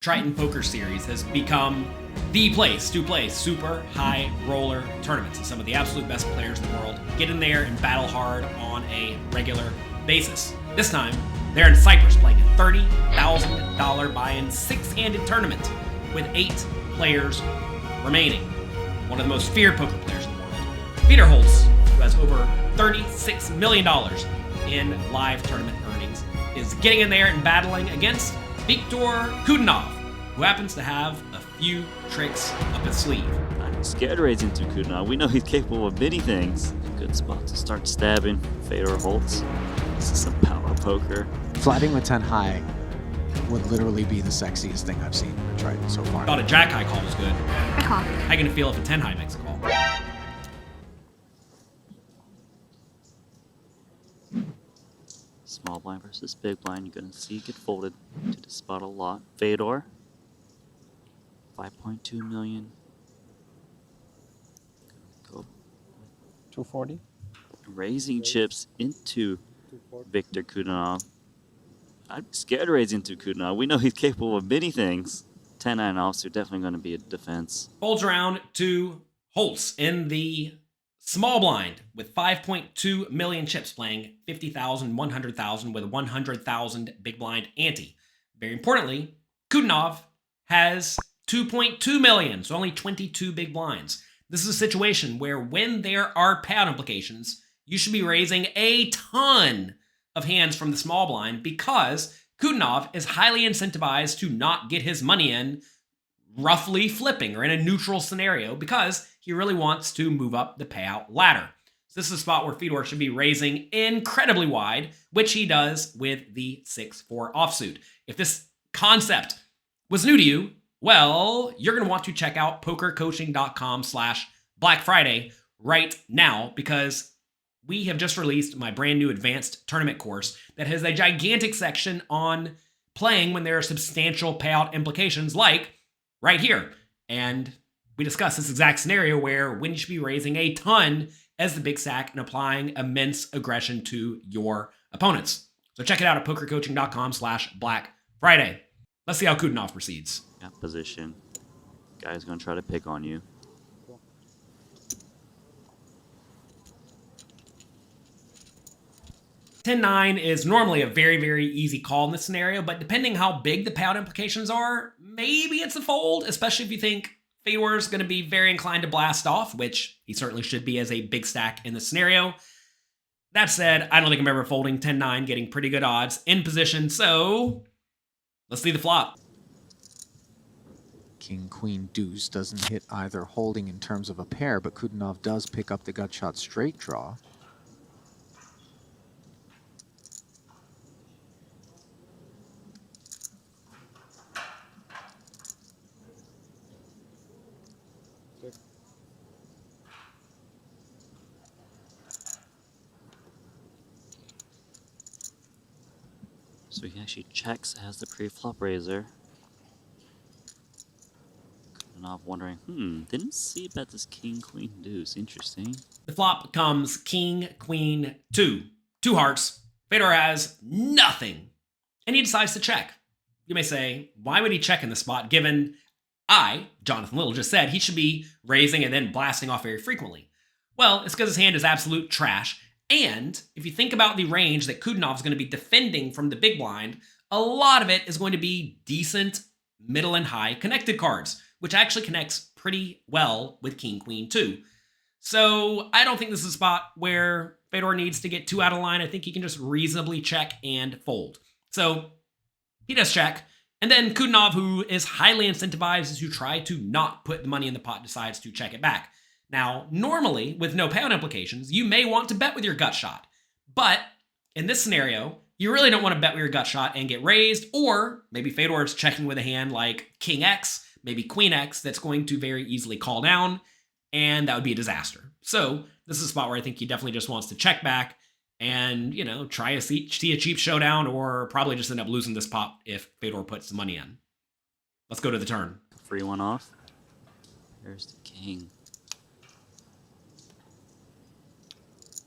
Triton Poker Series has become the place to play super high roller tournaments. And some of the absolute best players in the world get in there and battle hard on a regular basis. This time, they're in Cyprus playing a $30,000 buy-in 6-handed tournament with 8 players remaining. One of the most feared poker players in the world, Fedor HOLZ, who has over $36 million in live tournament earnings, is getting in there and battling against Viktor Kudinov, who happens to have a few tricks up his sleeve. I'm scared raising to Kudinov. We know he's capable of many things. Good spot to start stabbing Fedor HOLZ. This is some power poker. Flatting with 10 high would literally be the sexiest thing I've seen in Triton so far. Thought a jack high call was good. I call. How you gonna feel if a 10 high makes a call? Small blind versus big blind. You're going to see it get folded to the spot a lot. Fedor, 5.2 million. Go 240. raising chips into Viktor Kudinov. I'd be scared raising to Kudinov. We know he's capable of many things. 10-9 offsuit, definitely going to be a defense. Folds around to HOLZ in the small blind with 5.2 million chips, playing 50,000, 100,000 with a 100,000 big blind ante. Very importantly, Kudinov has 2.2 million, so only 22 big blinds. This is a situation where when there are payout implications, you should be raising a ton of hands from the small blind because Kudinov is highly incentivized to not get his money in roughly flipping or in a neutral scenario because he really wants to move up the payout ladder. So this is a spot where Fedor should be raising incredibly wide, which he does with the 6-4 offsuit. If this concept was new to you, well, you're going to want to check out pokercoaching.com/Black Friday right now because we have just released my brand new advanced tournament course that has a gigantic section on playing when there are substantial payout implications like right here. And we discuss this exact scenario where when you should be raising a ton as the big stack and applying immense aggression to your opponents. So check it out at pokercoaching.com/Black Friday. Let's see how Kudinov proceeds. Got position. Guy's going to try to pick on you. $10-9 is normally a very, very easy call in this scenario, but depending how big the payout implications are, maybe it's a fold, especially if you think Fedor is going to be very inclined to blast off, which he certainly should be as a big stack in the scenario. That said, I don't think I'm ever folding 10-9, getting pretty good odds in position, so let's see the flop. King, queen, deuce doesn't hit either holding in terms of a pair, but Kudinov does pick up the gut shot straight draw. So he actually checks as the pre-flop raiser. Kudinov wondering, didn't see bet this king, queen, deuce. Interesting. The flop comes king, queen, 2. 2 hearts. Fedor has nothing. And he decides to check. You may say, why would he check in this spot given Jonathan Little, just said he should be raising and then blasting off very frequently? Well, it's because his hand is absolute trash. And if you think about the range that Kudinov is going to be defending from the big blind, a lot of it is going to be decent, middle, and high connected cards, which actually connects pretty well with king, queen, 2. So I don't think this is a spot where Fedor needs to get too out of line. I think he can just reasonably check and fold. So he does check. And then Kudinov, who is highly incentivized to try to not put the money in the pot, decides to check it back. Now, normally, with no payout implications, you may want to bet with your gut shot. But in this scenario, you really don't want to bet with your gut shot and get raised, or maybe Fedor is checking with a hand like King X, maybe Queen X, that's going to very easily call down, and that would be a disaster. So this is a spot where I think he definitely just wants to check back and, try to see a cheap showdown, or probably just end up losing this pot if Fedor puts the money in. Let's go to the turn. Free one off. There's the king.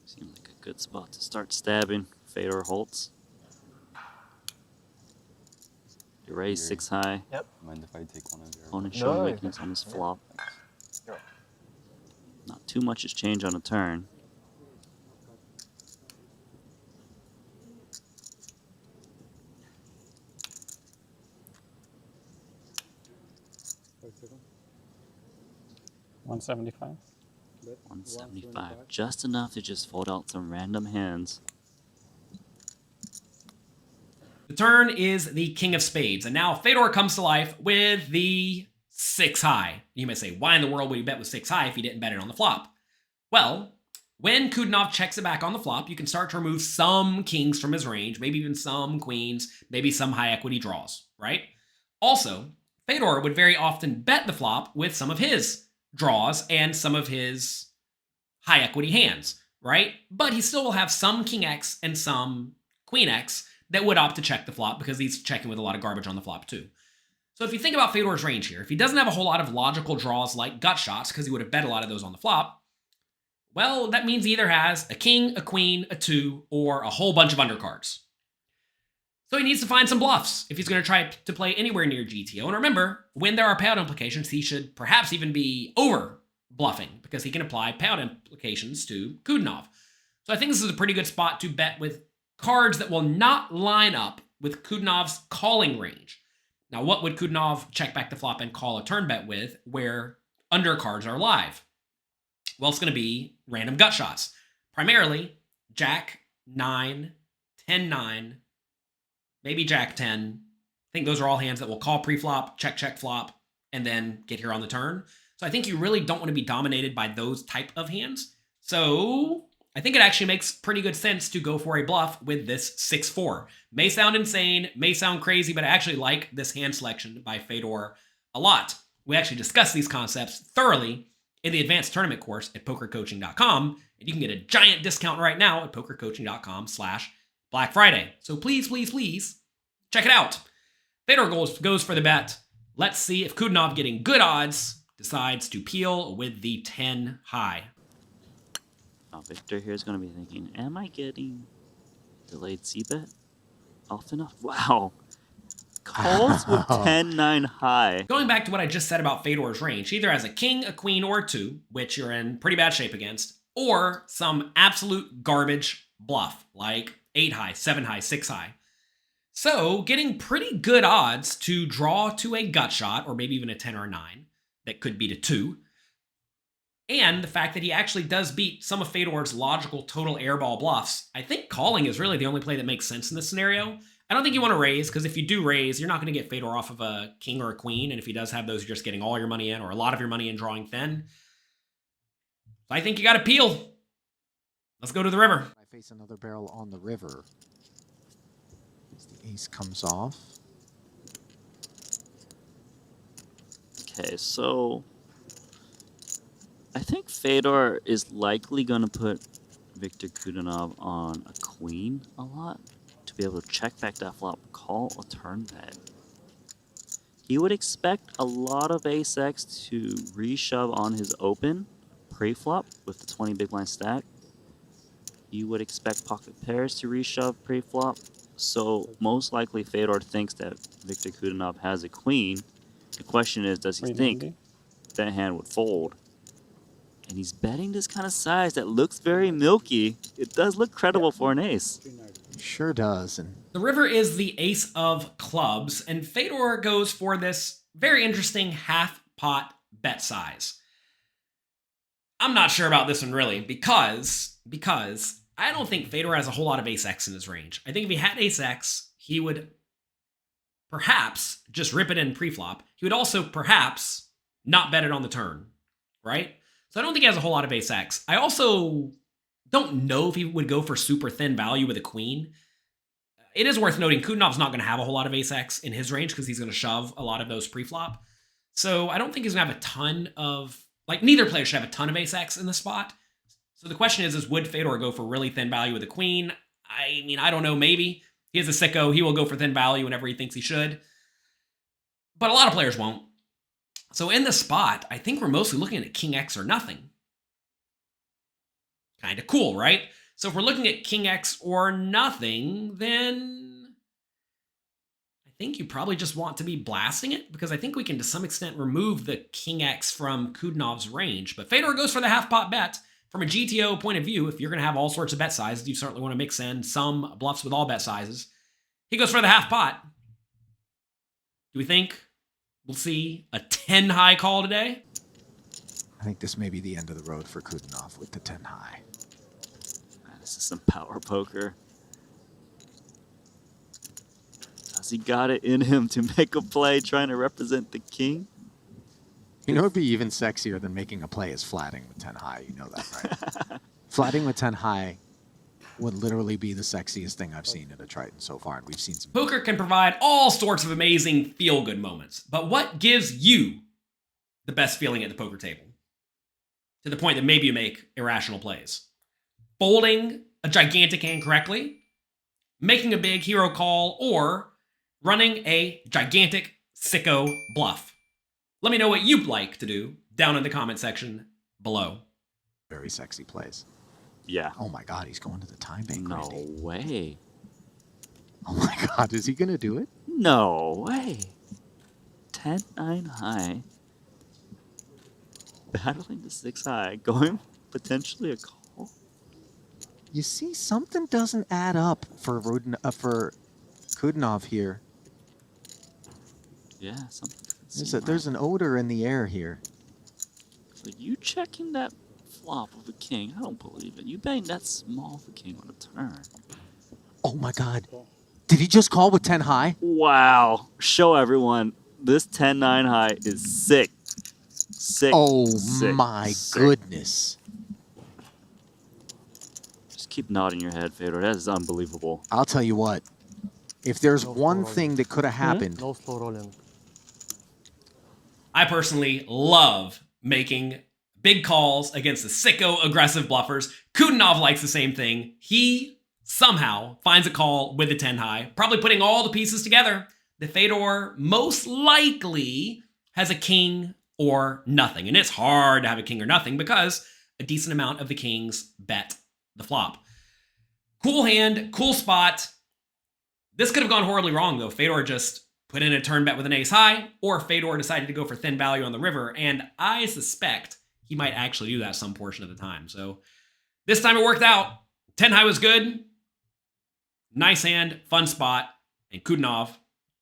Seems like a good spot to start stabbing Fedor HOLZ. You raise 6 high. Yep. Mind if I take one of your... Opponent showing No, weakness on his flop. Sure. Not too much has changed on a turn. $175. 175. Just enough to just fold out some random hands. The turn is the king of spades, and now Fedor comes to life with the 6 high. You may say, why in the world would he bet with 6 high if he didn't bet it on the flop? Well, when Kudinov checks it back on the flop, you can start to remove some kings from his range, maybe even some queens, maybe some high equity draws, right? Also, Fedor would very often bet the flop with some of his draws and some of his high equity hands, right? But he still will have some king X and some queen X that would opt to check the flop because he's checking with a lot of garbage on the flop too. So if you think about Fedor's range here, if he doesn't have a whole lot of logical draws like gut shots, because he would have bet a lot of those on the flop, well, that means he either has a king, a queen, a 2, or a whole bunch of undercards. So he needs to find some bluffs if he's going to try to play anywhere near GTO. And remember, when there are payout implications, he should perhaps even be over bluffing because he can apply payout implications to Kudinov. So I think this is a pretty good spot to bet with cards that will not line up with Kudinov's calling range. Now, what would Kudinov check back the flop and call a turn bet with where undercards are live? Well, it's going to be random gut shots. Primarily, Jack 9, 10 9, maybe Jack 10. I think those are all hands that will call pre-flop, check, check, flop, and then get here on the turn. So I think you really don't want to be dominated by those type of hands. So I think it actually makes pretty good sense to go for a bluff with this 6-4. May sound insane, may sound crazy, but I actually like this hand selection by Fedor a lot. We actually discussed these concepts thoroughly in the advanced tournament course at pokercoaching.com, and you can get a giant discount right now at pokercoaching.com/Black Friday. So please, please, please check it out. Fedor goes for the bet. Let's see if Kudinov, getting good odds, decides to peel with the 10 high. Now Victor here is going to be thinking, am I getting delayed c-bet often enough? Wow. Calls with 10-9 high. Going back to what I just said about Fedor's range, he either has a king, a queen, or a 2, which you're in pretty bad shape against, or some absolute garbage bluff, like 8 high, 7 high, 6 high. So getting pretty good odds to draw to a gut shot, or maybe even a 10 or a 9, that could beat a 2. And the fact that he actually does beat some of Fedor's logical total airball bluffs, I think calling is really the only play that makes sense in this scenario. I don't think you want to raise, because if you do raise, you're not going to get Fedor off of a king or a queen, and if he does have those, you're just getting all your money in, or a lot of your money in drawing thin. So I think you got to peel. Let's go to the river. I face another barrel on the river. As the ace comes off. Okay, so I think Fedor is likely going to put Viktor Kudinov on a queen a lot to be able to check back that flop, call a turn bet. He would expect a lot of ace X to reshove on his open pre-flop with the 20 big blind stack. You would expect pocket pairs to reshove pre-flop. So most likely Fedor thinks that Viktor Kudinov has a queen. The question is, does he think that hand would fold? And he's betting this kind of size that looks very milky. It does look credible for an ace. Sure does. And The river is the ace of clubs, and Fedor goes for this very interesting half-pot bet size. I'm not sure about this one really, because I don't think Fedor has a whole lot of ace X in his range. I think if he had ace X, he would perhaps just rip it in pre-flop. He would also perhaps not bet it on the turn, right? So I don't think he has a whole lot of ace X. I also don't know if he would go for super thin value with a queen. It is worth noting Kudinov's not going to have a whole lot of ace X in his range because he's going to shove a lot of those pre-flop. So I don't think he's going to have a ton of, like, neither player should have a ton of ace X in the spot. So the question is would Fedor go for really thin value with a queen? I mean, I don't know, maybe. He is a sicko. He will go for thin value whenever he thinks he should. But a lot of players won't. So in the spot, I think we're mostly looking at king X or nothing. Kind of cool, right? So if we're looking at king X or nothing, then I think you probably just want to be blasting it, because I think we can to some extent remove the King X from Kudinov's range. But Fedor goes for the half pot bet. From a GTO point of view, if you're going to have all sorts of bet sizes, you certainly want to mix in some bluffs with all bet sizes. He goes for the half pot. Do we think we'll see a 10 high call today? I think this may be the end of the road for Kudinov with the 10 high. This is some power poker. Has he got it in him to make a play trying to represent the king? You know, it'd be even sexier than making a play is flatting with 10 high. You know that, right? Flatting with 10 high would literally be the sexiest thing I've seen at a Triton so far, and we've seen some. Poker can provide all sorts of amazing feel-good moments, but what gives you the best feeling at the poker table? To the point that maybe you make irrational plays. Folding a gigantic hand correctly, making a big hero call, or running a gigantic sicko bluff. Let me know what you'd like to do down in the comment section below. Very sexy plays. Yeah. Oh my God, he's going to the time bank. No Randy. way. Oh my God, is he going to do it? No way. 10-9 high. Battling the 6 high. Going potentially a call. You see, something doesn't add up for Kudinov here. Yeah, something. There's an odor in the air here. So you checking that flop of a king? I don't believe it. You betting that small of a king on a turn. Oh my God. Did he just call with 10 high? Wow. Show everyone. This 10-9 high is sick. Sick. Oh sick, my sick. goodness. Just keep nodding your head, Fedor. That is unbelievable. I'll tell you what. If there's one thing that could have happened. No slow rolling. I personally love making big calls against the sicko aggressive bluffers. Kudinov likes the same thing. He somehow finds a call with a 10 high, probably putting all the pieces together. The Fedor most likely has a king or nothing. And it's hard to have a king or nothing because a decent amount of the kings bet the flop. Cool hand, cool spot. This could have gone horribly wrong though. Fedor just put in a turn bet with an ace high, or Fedor decided to go for thin value on the river, and I suspect he might actually do that some portion of the time. So this time it worked out. 10 high was good. Nice hand, fun spot, and Kudinov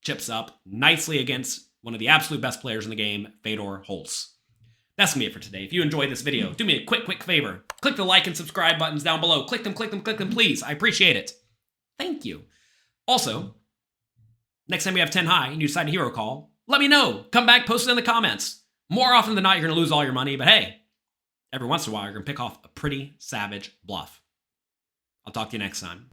chips up nicely against one of the absolute best players in the game, Fedor HOLZ. That's gonna be it for today. If you enjoyed this video, do me a quick favor. Click the like and subscribe buttons down below. Click them, please. I appreciate it. Thank you. Also, next time we have 10 high and you decide to hero call, let me know. Come back, post it in the comments. More often than not, you're gonna lose all your money, but hey, every once in a while, you're gonna pick off a pretty savage bluff. I'll talk to you next time.